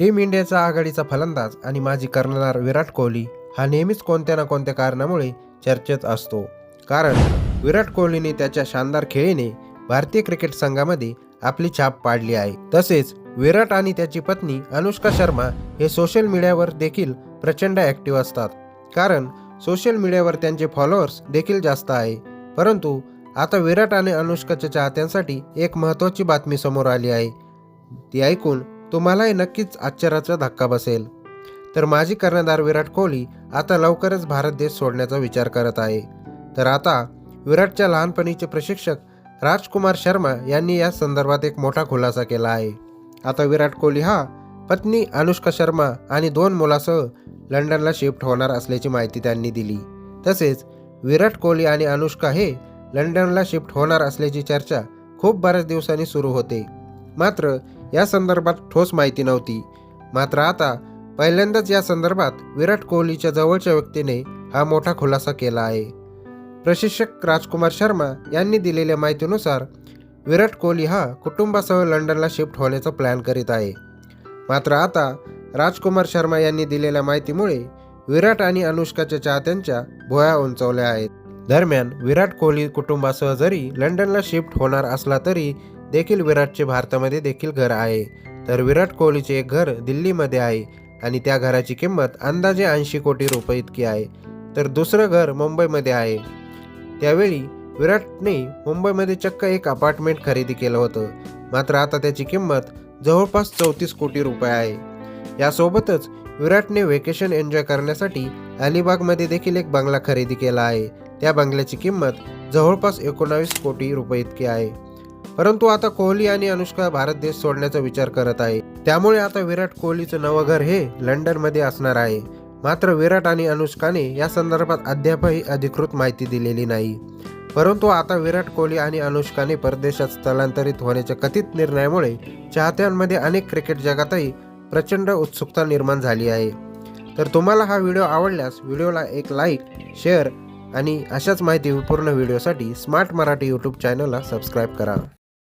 Team इंडियाचा आघाडीचा फलंदाज आणि माजी कर्णधार विराट कोहली हा नेहमीच कोणत्या ना कोणत्या कारणामुळे चर्चेत असतो. कारण विराट कोहलीने त्याच्या शानदार खेळीने भारतीय क्रिकेट संघामध्ये आपली छाप पाडली आहे. तसेच विराट आणि त्याची पत्नी अनुष्का शर्मा हे सोशल मीडियावर देखील प्रचंड ॲक्टिव्ह असतात. कारण सोशल मीडियावर त्यांचे फॉलोअर्स देखील जास्त आहे. परंतु आता विराट आणि अनुष्काच्या चाहत्यांसाठी एक महत्त्वाची बातमी समोर आली आहे. ती ऐकून तुम्हालाही नक्कीच आश्चर्याचा धक्का बसेल. तर माजी कर्णधार विराट कोहली आता लवकरच भारत देश सोडण्याचा विचार करत आहे. तर आता विराटच्या लहानपणीचे प्रशिक्षक राजकुमार शर्मा यांनी या संदर्भात एक मोठा खुलासा केला आहे. आता विराट कोहली हा पत्नी अनुष्का शर्मा आणि 2 मुलासह लंडनला शिफ्ट होणार असल्याची माहिती त्यांनी दिली. तसेच विराट कोहली आणि अनुष्का हे लंडनला शिफ्ट होणार असल्याची चर्चा खूप बऱ्याच दिवसांनी सुरू होते. मात्र या संदर्भात ठोस माहिती नव्हती. मात्र आता पहिल्यांदाच या संदर्भात विराट कोहलीच्या जवळच्या व्यक्तीने हा मोठा खुलासा केला आहे. प्रशिक्षक राजकुमार शर्मा यांनी दिलेल्या माहितीनुसार विराट कोहली हा कुटुंबासह लंडनला शिफ्ट होण्याचा प्लॅन करीत आहे. मात्र आता राजकुमार शर्मा यांनी दिलेल्या माहितीमुळे विराट आणि अनुष्काच्या चाहत्यांच्या भुवया उंचावल्या आहेत. दरम्यान विराट कोहली कुटुंबासह जरी लंडनला शिफ्ट होणार असला तरी देखील विराटचे भारतामध्ये देखील घर आहे. तर विराट कोहलीचे एक घर दिल्लीमध्ये आहे आणि त्या घराची किंमत अंदाजे 80 कोटी रुपये इतकी आहे. तर दुसरं घर मुंबईमध्ये आहे. त्यावेळी विराटने मुंबईमध्ये चक्क एक अपार्टमेंट खरेदी केलं होतं. मात्र आता त्याची किंमत जवळपास 34 कोटी रुपये आहे. यासोबतच विराटने व्हेकेशन एन्जॉय करण्यासाठी अलिबागमध्ये देखील एक बंगला खरेदी केला आहे. त्या बंगल्याची किंमत जवळपास 19 कोटी रुपये इतकी आहे. परंतु आता कोहली आणि अनुष्का भारत देश सोडण्याचा विचार करत आहे. त्यामुळे आता विराट कोहलीचं नवं घर हे लंडनमध्ये असणार आहे. मात्र विराट आणि अनुष्काने या संदर्भात अद्यापही अधिकृत माहिती दिलेली नाही. परंतु आता विराट कोहली आणि अनुष्काने परदेशात स्थलांतरित होण्याच्या कथित निर्णयामुळे चाहत्यांमध्ये अनेक क्रिकेट जगातही प्रचंड उत्सुकता निर्माण झाली आहे. तर तुम्हाला हा व्हिडिओ आवडल्यास व्हिडिओला एक लाईक, शेअर आणि अशाच माहितीपूर्ण व्हिडिओसाठी स्मार्ट मराठी यूट्यूब चॅनलला सबस्क्राईब करा.